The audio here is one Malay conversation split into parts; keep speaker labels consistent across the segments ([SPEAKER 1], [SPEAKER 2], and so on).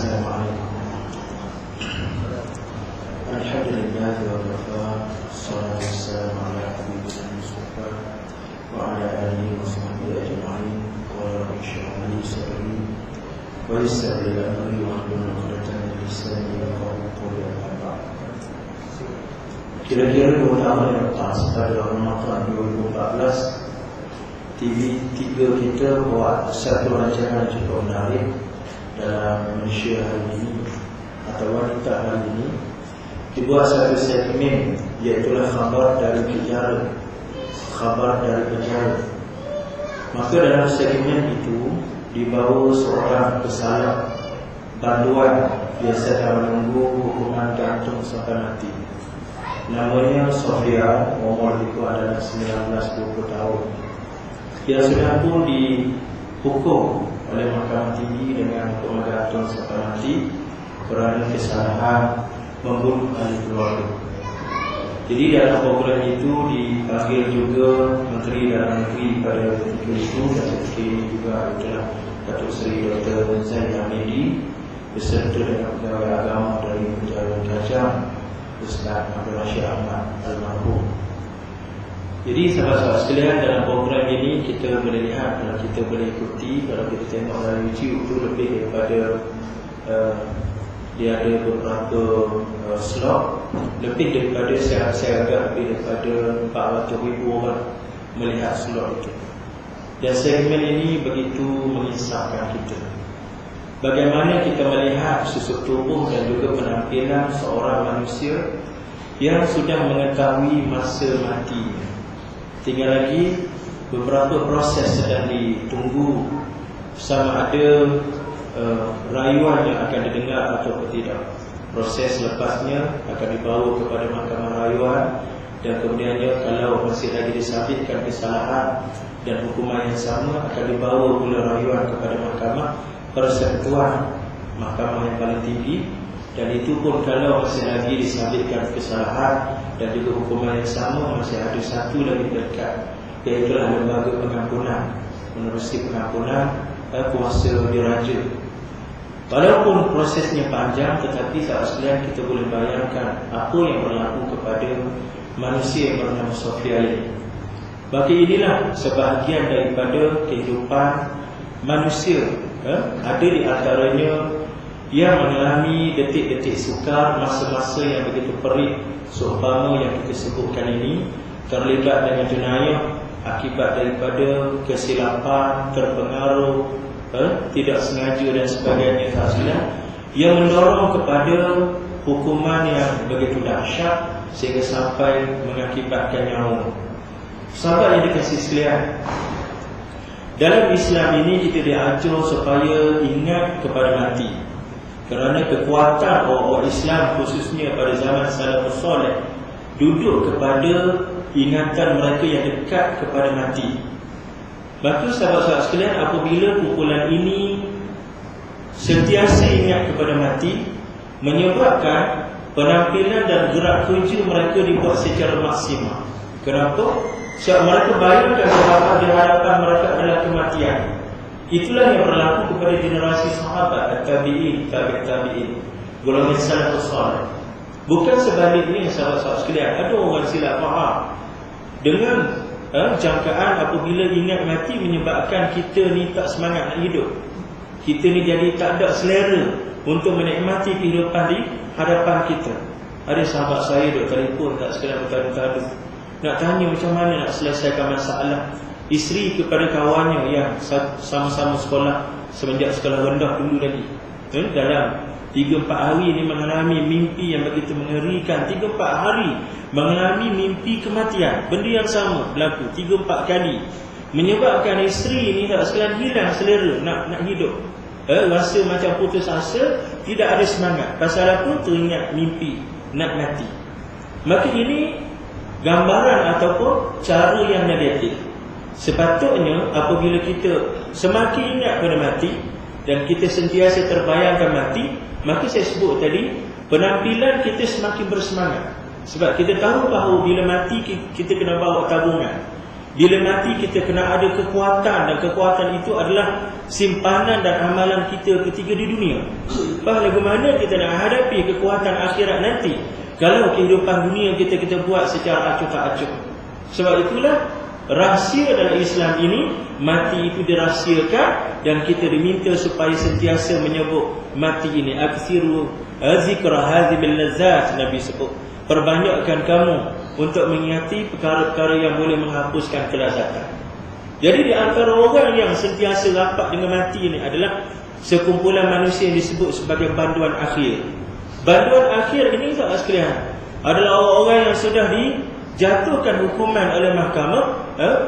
[SPEAKER 1] Assalamualaikum. Alhamdulillah wa kafa, salatu wassalamu ala habibina Mustafa wa ala alihi wa sahbihi ajma'in. Qala rabbi shrah li sadri wa yassir li amri wahlul 'uqdatam min lisani yafqahu qawli. Kira-kira 2 tahun yang lepas, pada Ramadan 2014, TV 3 kita buat satu rancangan cukup menarik dalam Malaysia hari ini atau wanita hari ini. Dibuat satu segmen, iaitulah khabar dari penjara. Khabar dari penjara. Maka dalam segmen itu dibawa seorang pesalah banduan biasa menunggu hukuman gantung sampai mati. Namanya Sofia, umur itu adalah 19-20 tahun. Dia sudah pun dihukum oleh Mahkamah Tinggi dengan hukuman gantung sampai mati kerana kesalahan membunuh ahli keluarga. Jadi dalam program itu dipanggil juga Menteri Dalam Negeri pada ketika itu, dan ketika ini juga adalah Datuk Seri Dr. Zaid Hamidi beserta dengan pegawai agama dari Penjara Gajah, Ustaz Abdul Rashid Ahmad Almarhum. Jadi sahabat-sahabat sekalian, dalam program ini kita boleh lihat, kalau kita boleh ikuti, kalau kita tengok dalam YouTube itu lebih daripada dia ada beberapa slot, lebih daripada saya agak lebih daripada 400,000 orang melihat slot itu. Dan segmen ini begitu mengisahkan kita. Bagaimana kita melihat susuk tubuh dan juga penampilan seorang manusia yang sudah mengetahui masa mati. Tinggal lagi beberapa proses sedang ditunggu, sama ada rayuan yang akan didengar atau tidak. Proses lepasnya akan dibawa kepada mahkamah rayuan, dan kemudiannya kalau masih lagi disabitkan kesalahan dan hukuman yang sama, akan dibawa pula rayuan kepada mahkamah persekutuan, mahkamah yang paling tinggi. Dan itu pun kalau masih lagi disabitkan kesalahan dan juga hukuman yang sama, masih ada satu lagi dekat, iaitu lembaga pengampunan, menerusi pengampunan kuasa diraja. Walaupun prosesnya panjang, tetapi sahabat sekalian, kita boleh bayangkan apa yang berlaku kepada manusia yang bernama Sofia ini. Bagi inilah sebahagian daripada kehidupan manusia. Ada di antaranya yang mengalami detik-detik sukar, masa-masa yang begitu perit, seumpama yang kita sebutkan ini, terlibat dengan jenayah akibat daripada kesilapan, terpengaruh, tidak sengaja dan sebagainya, yang mendorong kepada hukuman yang begitu dahsyat sehingga sampai mengakibatkan nyawa. Sahabat yang dikasihi sekalian, dalam Islam ini kita diajar supaya ingat kepada mati, kerana kekuatan orang Islam khususnya pada zaman salafus soleh duduk kepada ingatan mereka yang dekat kepada mati. Maka sahabat-sahabat sekalian, apabila kumpulan ini sentiasa ingat kepada mati, menyebabkan penampilan dan gerak kerja mereka dibuat secara maksimal. Kenapa? Sebab mereka bayangkan bahawa di hadapan mereka adalah kematian. Itulah yang berlaku kepada generasi sahabat, tabi'in, tabi'in, golongan salafus salih. Bukan sebaliknya sahabat-sahabat sekalian. Ada orang silap faham dengan jangkaan apabila ingat mati menyebabkan kita ni tak semangat nak hidup. Kita ni jadi tak ada selera untuk menikmati kehidupan di hadapan kita. Ada sahabat saya duk telefon tak sekadar bertadu-tadu, nak tanya macam mana nak selesaikan masalah isteri kepada kawannya yang sama-sama sekolah semenjak sekolah rendah dulu lagi. Dalam 3-4 hari ini mengalami mimpi yang begitu mengerikan. 3-4 hari mengalami mimpi kematian. Benda yang sama berlaku 3-4 kali, menyebabkan isteri ini tak sekalian hilang selera nak hidup. Rasa macam putus asa, tidak ada semangat. Pasal apa? Teringat mimpi nak mati. Maka ini gambaran ataupun cara yang negatif. Sepatutnya apabila kita semakin ingat pada mati dan kita sentiasa terbayangkan mati, maka saya sebut tadi, penampilan kita semakin bersemangat. Sebab kita tahu bahawa bila mati kita kena bawa tabungan. Bila mati kita kena ada kekuatan, dan kekuatan itu adalah simpanan dan amalan kita ketika di dunia. Bagaimana kita nak hadapi kekuatan akhirat nanti kalau kehidupan dunia kita buat secara acuh tak acuh? Sebab itulah rahsia dalam Islam ini, mati itu dirahsiakan, dan kita diminta supaya sentiasa menyebut mati ini. Aksiru zikra hadhibil lazzat, Nabi sebut, perbanyakkan kamu untuk mengingati perkara-perkara yang boleh menghapuskan kelazatan. Jadi di antara orang yang sentiasa rapat dengan mati ini adalah sekumpulan manusia yang disebut sebagai banduan akhir. Banduan akhir ini tak sekalian adalah orang-orang yang sudah dijatuhkan hukuman oleh mahkamah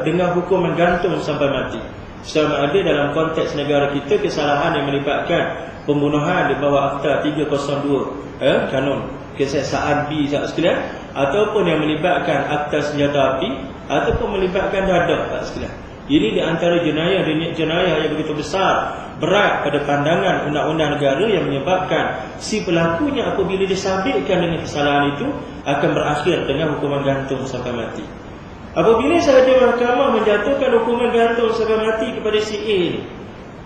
[SPEAKER 1] dengan hukuman gantung sampai mati. Sama ada dalam konteks negara kita kesalahan yang melibatkan pembunuhan di bawah Akta 302 kanun keseksaan B tak sekalian, ataupun yang melibatkan akta senjata api, ataupun melibatkan dadah tak sekalian. Ini di antara jenayah yang begitu besar, berat pada pandangan undang-undang negara, yang menyebabkan si pelakunya apabila disabitkan dengan kesalahan itu akan berakhir dengan hukuman gantung sampai mati. Apabila sahaja mahkamah menjatuhkan hukuman gantung sampai mati kepada si A ini,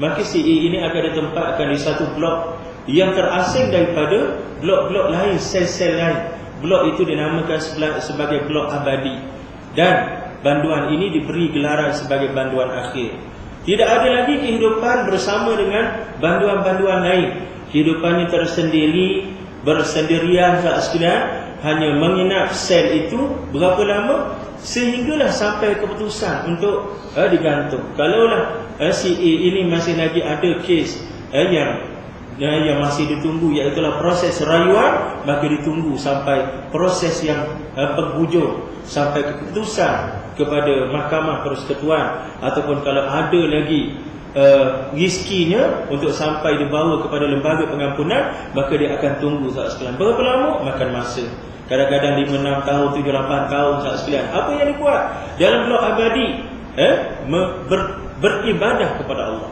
[SPEAKER 1] maka si A ini akan ditempatkan di satu blok yang terasing daripada blok-blok lain, sel-sel lain. Blok itu dinamakan sebagai blok abadi, dan banduan ini diberi gelaran sebagai banduan akhir. Tidak ada lagi kehidupan bersama dengan banduan-banduan lain. Kehidupannya tersendiri, bersendirian tak sekalian, hanya menginap sel itu berapa lama sehinggalah sampai keputusan untuk digantung. Kalaulah si A ini masih lagi ada kes yang masih ditunggu, iaitulah proses rayuan, maka ditunggu sampai proses yang penghujung, sampai keputusan kepada Mahkamah Persekutuan, ataupun kalau ada lagi rizkinya untuk sampai dibawa kepada lembaga pengampunan, maka dia akan tunggu tak sekalian. Berapa lama? Makan masa. Kadang-kadang 5-6 tahun, 7-8 tahun tak sekalian. Apa yang dibuat dalam blok abadi? Beribadah kepada Allah.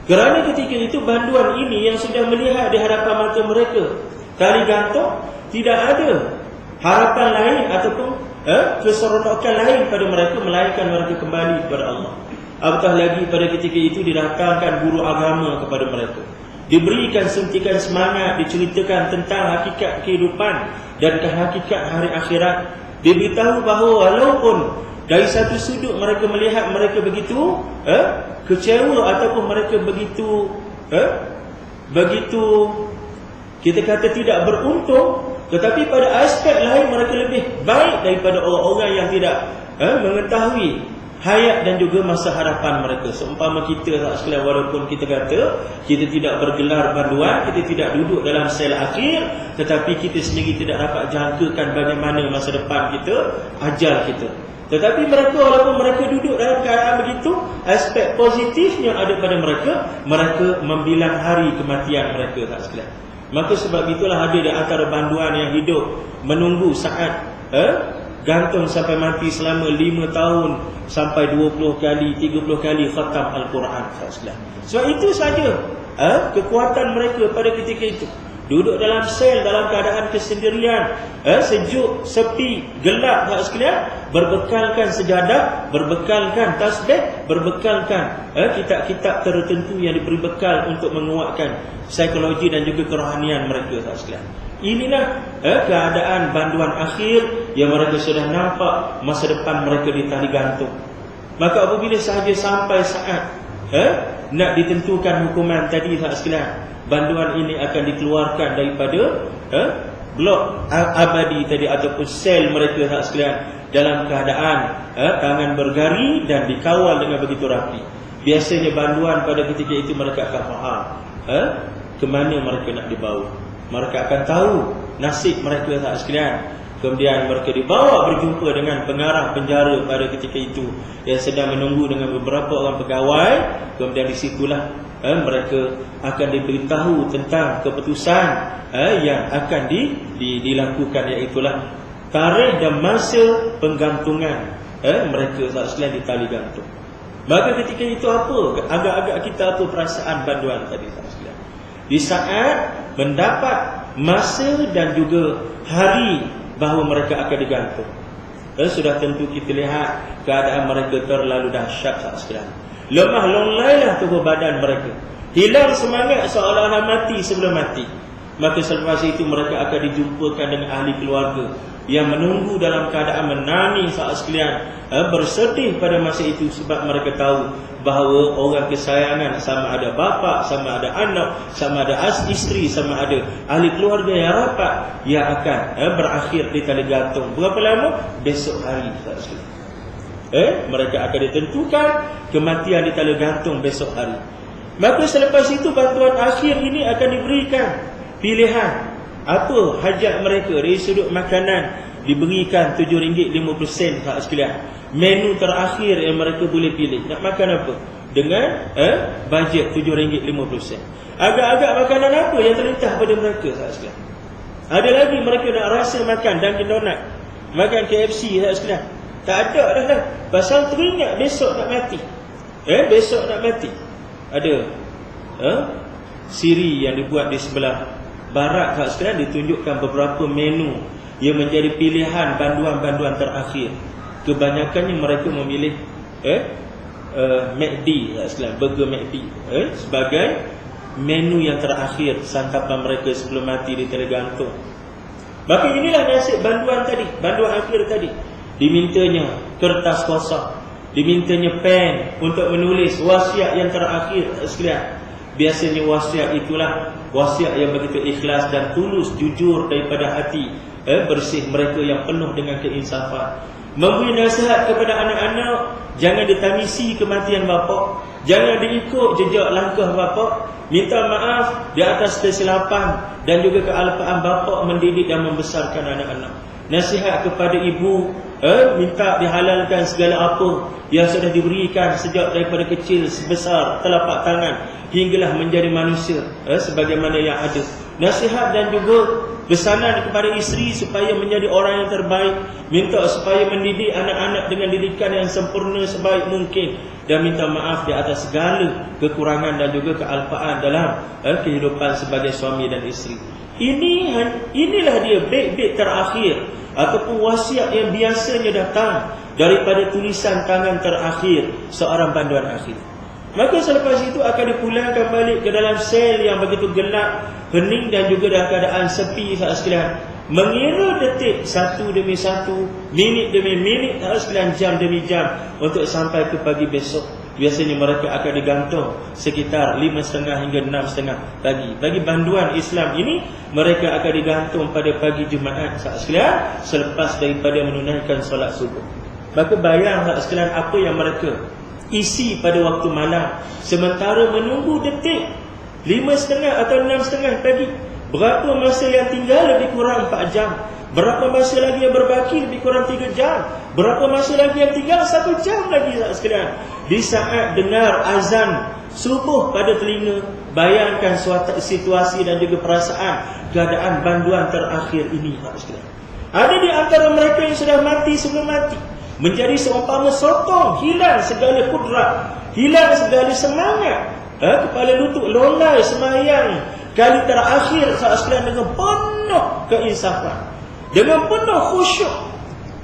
[SPEAKER 1] Kerana ketika itu banduan ini yang sudah melihat di hadapan mata mereka tali gantung, tidak ada harapan lain ataupun keseronokan lain pada mereka melainkan mereka kembali kepada Allah. Apatah lagi pada ketika itu didatangkan guru agama kepada mereka, diberikan suntikan semangat, diceritakan tentang hakikat kehidupan dan hakikat hari akhirat, diberitahu bahawa walaupun dari satu sudut mereka melihat mereka begitu kecewa ataupun mereka begitu kita kata tidak beruntung, tetapi pada aspek lain mereka lebih baik daripada orang-orang yang tidak mengetahui hayat dan juga masa harapan mereka. Seumpama kita tak sekalian, walaupun kita kata kita tidak bergelar banduan, kita tidak duduk dalam sel akhir, tetapi kita sendiri tidak dapat jangkakan bagaimana masa depan kita, ajal kita. Tetapi mereka, walaupun mereka duduk dalam keadaan begitu, aspek positif yang ada pada mereka, mereka membilang hari kematian mereka tak sekalian. Maka sebab itulah ada di antara banduan yang hidup menunggu saat gantung sampai mati selama 5 tahun sampai 20 kali, 30 kali khatam Al-Quran tak sekalian. Sebab itu saja kekuatan mereka pada ketika itu. Duduk dalam sel dalam keadaan kesendirian, sejuk, sepi, gelap tak sekalian, berbekalkan sejadah, berbekalkan tasbih, berbekalkan kitab-kitab tertentu yang diberi bekal untuk menguatkan psikologi dan juga kerohanian mereka tak sekalian. Inilah keadaan banduan akhir yang mereka sudah nampak masa depan mereka di tali gantung. Maka apabila sahaja sampai saat nak ditentukan hukuman tadi tak sekalian, banduan ini akan dikeluarkan daripada blok abadi tadi ataupun sel mereka tak sekalian dalam keadaan tangan bergari dan dikawal dengan begitu rapi. Biasanya banduan pada ketika itu mereka akan faham ke mana mereka nak dibawa. Mereka akan tahu nasib mereka tak sekalian. Kemudian mereka dibawa berjumpa dengan pengarah penjara pada ketika itu yang sedang menunggu dengan beberapa orang pegawai. Kemudian disitulah mereka akan diberitahu tentang keputusan yang akan dilakukan, iaitulah tarikh dan masa penggantungan mereka tak sekalian di tali gantung. Maka ketika itu apa? Agak-agak kita apa perasaan banduan tadi tak sekalian? Di saat mendapat masa dan juga hari bahawa mereka akan digantung. sudah tentu kita lihat keadaan mereka terlalu dahsyat saat sekarang. Lemah longlailah tubuh badan mereka, hilang semangat seolah-olah mati sebelum mati. Maka selepas itu mereka akan dijumpakan dengan ahli keluarga yang menunggu dalam keadaan menangis saat sekalian, bersedih pada masa itu sebab mereka tahu bahawa orang kesayangan, sama ada bapa, sama ada anak, sama ada isteri, sama ada ahli keluarga yang rapat, yang akan berakhir di tali gantung. Berapa lama? Besok hari saat sekalian. Mereka akan ditentukan kematian di tali gantung besok hari. Maka selepas itu bantuan akhir ini akan diberikan pilihan apa hajat mereka dari sudut makanan, diberikan RM7.50 saat sekalian. Menu terakhir yang mereka boleh pilih, nak makan apa dengan bajet RM7.50. Agak-agak makanan apa yang terlintas pada mereka saat sekalian. Ada lagi mereka nak rasa makan Dunkin Donut, makan KFC saat sekalian. Tak ada dah lah, pasal teringat besok nak mati. Besok nak mati. Ada siri yang dibuat di sebelah barat saat sekalian, ditunjukkan beberapa menu yang menjadi pilihan banduan-banduan terakhir. Kebanyakannya mereka memilih McD saat sekalian, burger McD sebagai menu yang terakhir santapan mereka sebelum mati di tali gantung. Maka inilah nasib banduan tadi, banduan akhir tadi. Dimintanya kertas kosong, dimintanya pen untuk menulis wasiat yang terakhir sekalian. Biasanya wasiat itulah wasiat yang begitu ikhlas dan tulus, jujur daripada hati bersih mereka yang penuh dengan keinsafan. Memberi nasihat kepada anak-anak, jangan ditangisi kematian bapa, jangan diikut jejak langkah bapa, minta maaf di atas kesilapan dan juga kealpaan bapa mendidik dan membesarkan anak-anak. Nasihat kepada ibu, minta dihalalkan segala apa yang sudah diberikan sejak daripada kecil sebesar telapak tangan hinggalah menjadi manusia sebagaimana yang ada. Nasihat dan juga pesanan kepada isteri supaya menjadi orang yang terbaik, minta supaya mendidik anak-anak dengan didikan yang sempurna sebaik mungkin, dan minta maaf di atas segala kekurangan dan juga kealpaan dalam kehidupan sebagai suami dan isteri. Inilah dia bait-bait terakhir ataupun wasiat yang biasanya datang daripada tulisan tangan terakhir seorang banduan akhir. Maka selepas itu akan dipulangkan balik ke dalam sel yang begitu gelap, hening dan juga dalam keadaan sepi saat sekalian. Mengira detik satu demi satu, minit demi minit saat sekalian, jam demi jam untuk sampai ke pagi besok. Biasanya mereka akan digantung sekitar 5.30 hingga 6.30 pagi. Bagi banduan Islam ini, mereka akan digantung pada pagi Jumaat saat sekalian, selepas daripada menunaikan solat subuh. Maka bayang saat sekalian apa yang mereka isi pada waktu malam, sementara menunggu detik 5.30 atau 6.30 pagi. Berapa masa yang tinggal? Lebih kurang 4 jam. Berapa masa lagi yang berbaki? Lebih kurang 3 jam. Berapa masa lagi yang tinggal? 1 jam lagi saat sekalian. Di saat dengar azan subuh pada telinga, bayangkan suatu situasi dan juga perasaan keadaan banduan terakhir ini saat sekalian. Ada di antara mereka yang sudah mati sebelum mati, menjadi seumpama sotong, hilang segala kudrat, hilang segala semangat, kepala lutut lolai semayang kali terakhir saat sekalian dengan penuh keinsafan, dengan penuh khusyuk.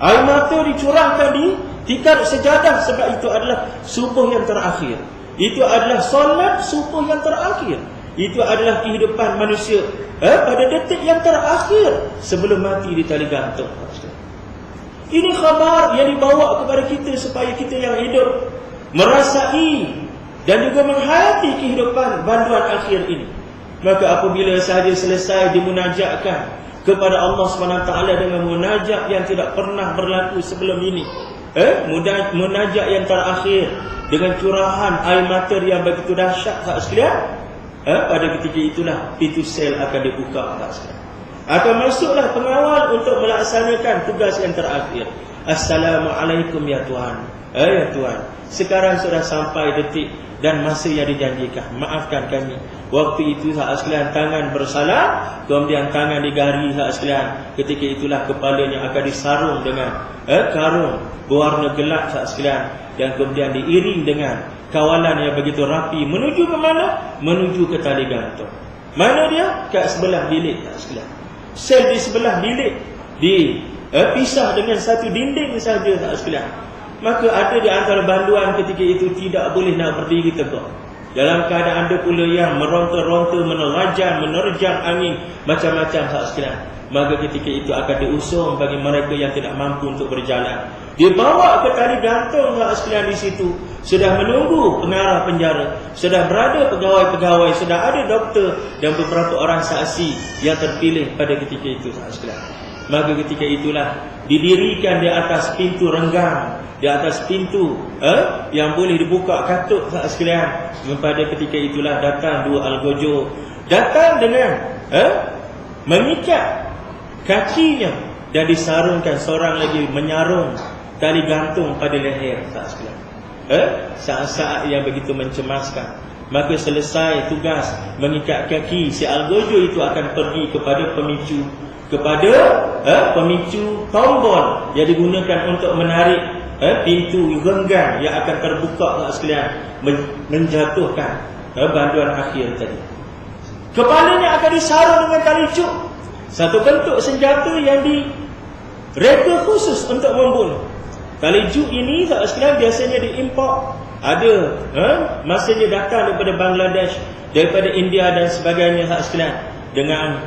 [SPEAKER 1] Air mata dicurahkan di tikar sejadah sebab itu adalah subuh yang terakhir. Itu adalah solat subuh yang terakhir. Itu adalah kehidupan manusia pada detik yang terakhir sebelum mati di tali gantung. Ini khabar yang dibawa kepada kita supaya kita yang hidup merasai dan juga menghayati kehidupan banduan akhir ini. Maka apabila sahaja selesai dimunajatkan kepada Allah SWT dengan munajat yang tidak pernah berlaku sebelum ini, munajat yang terakhir dengan curahan air mata yang begitu dahsyat saat sekalian, pada ketika itulah pintu sel akan dibuka saat sekalian. Akan masuklah pengawal untuk melaksanakan tugas yang terakhir. Assalamualaikum ya Tuhan. Ya Tuhan, sekarang sudah sampai detik dan masa yang dijanjikan. Maafkan kami. Waktu itu saat sekalian tangan bersalah, kemudian tangan digari saat sekalian. Ketika itulah kepalanya akan disarung dengan karung berwarna gelap saat sekalian, dan kemudian diiring dengan kawalan yang begitu rapi. Menuju ke mana? Menuju ke tali gantung. Mana dia? Kat sebelah bilik saat sekalian. Sel di sebelah bilik pisah dengan satu dinding saja tak sekalian. Maka ada di antara banduan ketika itu tidak boleh nak berdiri tegak. Dalam keadaan ada pula yang meronta-ronta, menerjang angin, macam-macam tak sekalian. Maka ketika itu akan diusung bagi mereka yang tidak mampu untuk berjalan. Dibawa ke tali gantung tak sekalian di situ. Sudah menunggu pengarah penjara. Sudah berada pegawai-pegawai. Sudah ada doktor dan beberapa orang saksi yang terpilih pada ketika itu tak sekalian. Maka ketika itulah didirikan di atas pintu renggang, di atas pintu yang boleh dibuka katuk tak sekalian. Pada ketika itulah datang dua algojo, datang dengan mengikat kakinya dan disarungkan, seorang lagi menyarung tali gantung pada leher tak sekalian. Saat-saat yang begitu mencemaskan. Maka selesai tugas mengikat kaki, si algojo itu akan pergi kepada pemicu, pemicu tombol yang digunakan untuk menarik pintu renggang yang akan terbuka tak sekalian, menjatuhkan banduan akhir tadi. Kepalanya akan disarung dengan tali cuk, satu bentuk senjata yang direka khusus untuk membunuh. Tali cuk ini tak sekalian biasanya diimport, ada masanya datang daripada Bangladesh, daripada India dan sebagainya tak sekalian, dengan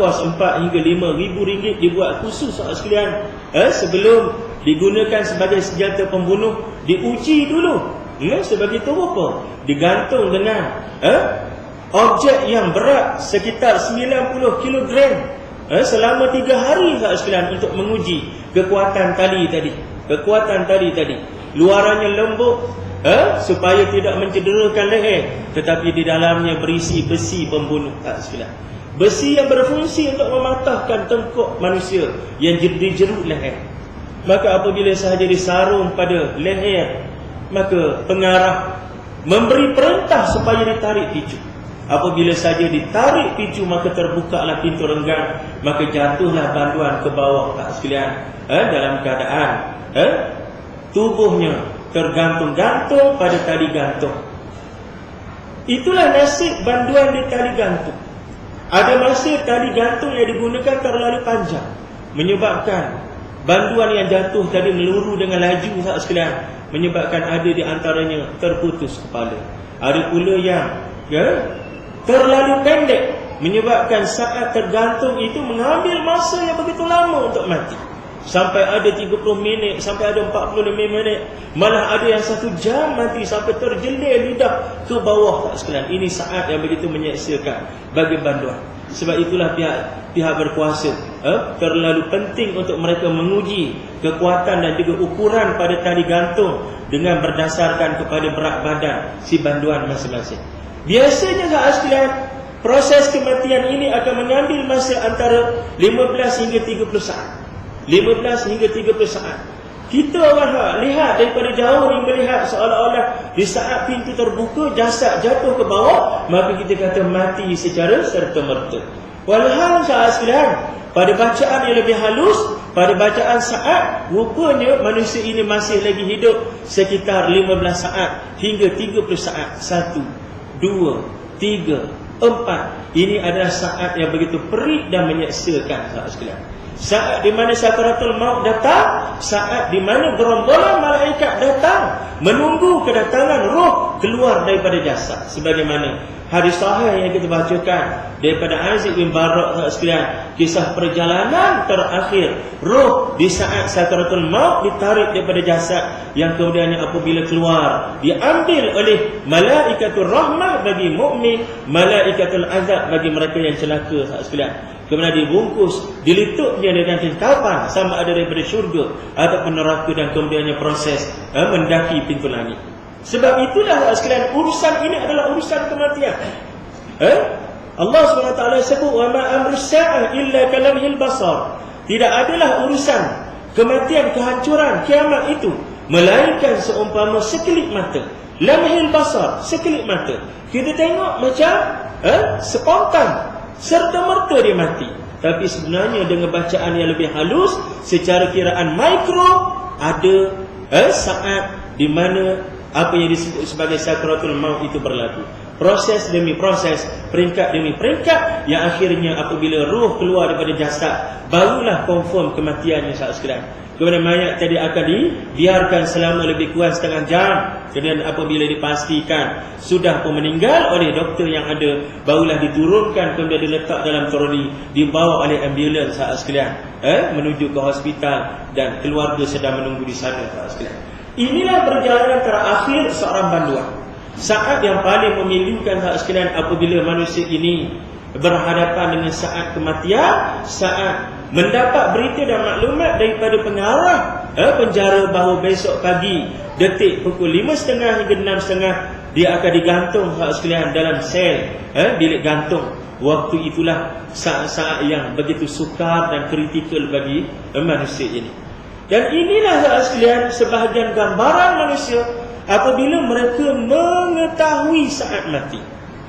[SPEAKER 1] kos 4 hingga 5 ribu ringgit dibuat khusus tak sekalian. Sebelum digunakan sebagai senjata pembunuh, diuji dulu sebagai rupa, digantung dengan objek yang berat sekitar 90 kilogram selama 3 hari tak sekalian, untuk menguji kekuatan tali tadi. Luarannya lembut supaya tidak mencederakan leher, tetapi di dalamnya berisi besi pembunuh tak sekalian. Besi yang berfungsi untuk mematahkan tengkuk manusia yang dijerut leher. Maka apabila sahaja disarung pada leher, maka pengarah memberi perintah supaya ditarik picu. Apabila saja ditarik picu, maka terbukalah pintu renggang, maka jatuhlah banduan ke bawah tak sekalian, dalam keadaan tubuhnya tergantung-gantung pada tali gantung. Itulah nasib banduan di tali gantung. Ada masa tali gantung yang digunakan terlalu panjang, menyebabkan banduan yang jatuh tadi meluru dengan laju tak sekalian, menyebabkan ada di antaranya terputus kepala. Ada pula yang terlalu pendek, menyebabkan saat tergantung itu mengambil masa yang begitu lama untuk mati. Sampai ada 30 minit, sampai ada 45 minit, malah ada yang 1 jam mati sampai terjelir lidah ke bawah tak sekalian. Ini saat yang begitu menyeksakan bagi banduan. Sebab itulah pihak berkuasa terlalu penting untuk mereka menguji kekuatan dan juga ukuran pada tali gantung dengan berdasarkan kepada berat badan si banduan masing-masing. Biasanya tak sekalian, proses kematian ini akan mengambil masa antara 15 hingga 30 saat. 15 hingga 30 saat. Kita orang lihat daripada jauh ni, melihat seolah-olah di saat pintu terbuka, jasad jatuh ke bawah, maka kita kata mati secara serta-merta. Walhal saat sekalian, pada bacaan yang lebih halus, pada bacaan saat, rupanya manusia ini masih lagi hidup sekitar 15 saat hingga 30 saat. 1, 2, 3, 4. Ini adalah saat yang begitu perik dan menyeksakan saat sekalian. Saat di mana sakaratul maut datang, saat di mana gerombolan malaikat datang menunggu kedatangan roh keluar daripada jasad. Sebagaimana hadis sahih yang kita bacakan daripada Aziz bin Barak sekalian, kisah perjalanan terakhir roh di saat sakaratul maut ditarik daripada jasad, yang kemudiannya apabila keluar diambil oleh malaikatul rahmah bagi mukmin, malaikatul azab bagi mereka yang celaka sekalian. Kemudian dibungkus, dilitupnya dengan tentapan sama ada daripada syurga ataupun neraka, dan kemudiannya proses mendaki pintu langit. Sebab itulah sekalian, urusan ini adalah urusan kematian. Allah SWT sebut, wa ma amrus sa'ah illa kalamhil basar. Tidak adalah urusan kematian, kehancuran, kiamat itu melainkan seumpama sekelip mata. Lamhil basar, sekelip mata. Kita tengok macam spontan, serta-merta dia mati. Tapi sebenarnya dengan bacaan yang lebih halus, secara kiraan mikro, ada saat di mana apa yang disebut sebagai sakaratul maut itu berlaku. Proses demi proses peringkat demi peringkat, yang akhirnya apabila roh keluar daripada jasad, barulah confirm kematiannya sahabat sekalian. Kemudian mayat tadi akan dibiarkan selama lebih kurang setengah jam. Kemudian apabila dipastikan sudah pun meninggal oleh doktor yang ada, barulah diturunkan, kemudian diletak dalam troli, dibawa oleh ambulans sahabat sekalian, menuju ke hospital, dan keluarga sedang menunggu di sana sahabat sekalian. Inilah perjalanan terakhir seorang banduan. Saat yang paling memilukan sahabat sekalian apabila manusia ini berhadapan dengan saat kematian, saat mendapat berita dan maklumat daripada pengarah penjara bahawa besok pagi detik pukul 5.30 hingga 6.30 dia akan digantung sahabat sekalian dalam sel bilik gantung. Waktu itulah saat-saat yang begitu sukar dan kritikal bagi manusia ini. Dan inilah sahabat sekalian sebahagian gambaran manusia apabila mereka mengetahui saat mati.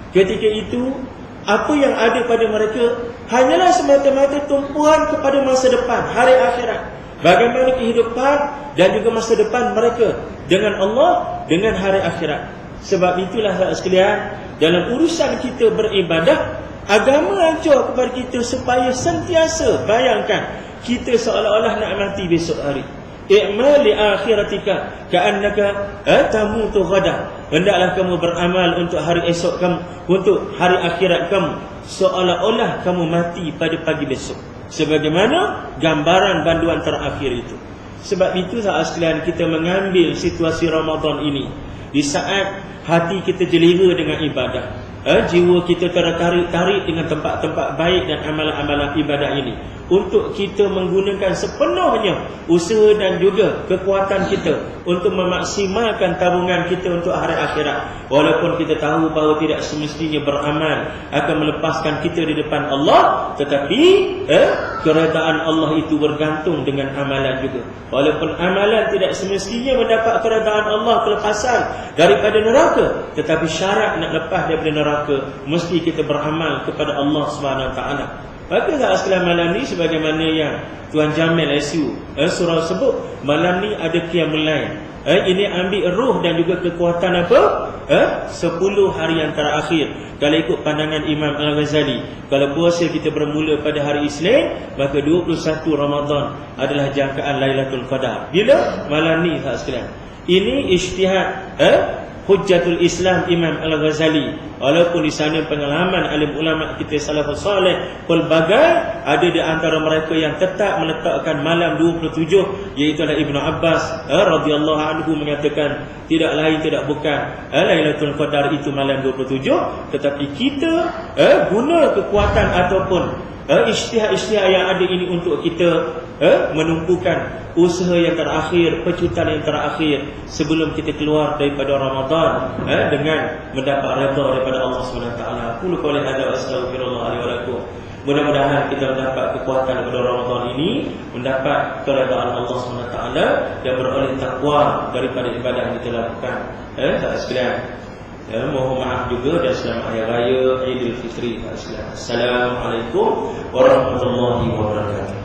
[SPEAKER 1] Ketika itu apa yang ada pada mereka hanyalah semata-mata tumpuan kepada masa depan, hari akhirat. Bagaimana kehidupan dan juga masa depan mereka dengan Allah, dengan hari akhirat. Sebab itulah sahabat sekalian, dalam urusan kita beribadah, agama ajar kepada kita supaya sentiasa bayangkan kita seolah-olah nak mati besok hari. I'mal li akhiratika ka'annaka tamutu ghadan. Hendaklah kamu beramal untuk hari esok kamu, untuk hari akhirat kamu, seolah-olah kamu mati pada pagi besok. Sebagaimana gambaran banduan terakhir itu. Sebab itu sahabat sekalian, kita mengambil situasi Ramadan ini di saat hati kita jelira dengan ibadah, jiwa kita tertarik dengan tempat-tempat baik dan amalan-amalan ibadah ini, untuk kita menggunakan sepenuhnya usaha dan juga kekuatan kita untuk memaksimalkan tabungan kita untuk hari akhirat. Walaupun kita tahu bahawa tidak semestinya beramal akan melepaskan kita di depan Allah, tetapi keredaan Allah itu bergantung dengan amalan juga. Walaupun amalan tidak semestinya mendapat keredaan Allah, kelepasan daripada neraka, tetapi syarat nak lepas daripada neraka mesti kita beramal kepada Allah SWT. Maka sahabat sekalian, malam ni sebagaimana yang Tuan Jamil SU surau sebut, malam ni ada qiyamul lail. Ini ambil roh dan juga kekuatan apa? 10 hari yang terakhir. Kalau ikut pandangan Imam Al-Ghazali, kalau puasa kita bermula pada hari Isnin, maka 21 Ramadan adalah jangkaan Lailatul Qadar. Bila? Malam ni sahabat sekalian. Ini ijtihad Hujjatul Islam Imam Al-Ghazali. Walaupun di sana pengalaman alim ulama kita salafus salih pelbagai, ada di antara mereka yang tetap meletakkan malam 27, iaitu Ibnu Abbas radhiyallahu anhu mengatakan tidak lain tidak bukan Lailatul Qadar itu malam 27, tetapi kita guna kekuatan ataupun ijtihad yang ada ini untuk kita menumpukan usaha yang terakhir, pecutan yang terakhir sebelum kita keluar daripada Ramadan dengan mendapat redha daripada Allah SWT. Qul qawli hadza wa astaghfirullah li wa lakum. Mudah-mudahan kita mendapat kekuatan daripada Ramadan ini, mendapat keredaan Allah SWT dan beroleh takwa daripada ibadah yang kita lakukan. Tak sekalian, mohon maaf juga dan selamat Hari Raya Aidilfitri. Assalamualaikum warahmatullahi wabarakatuh.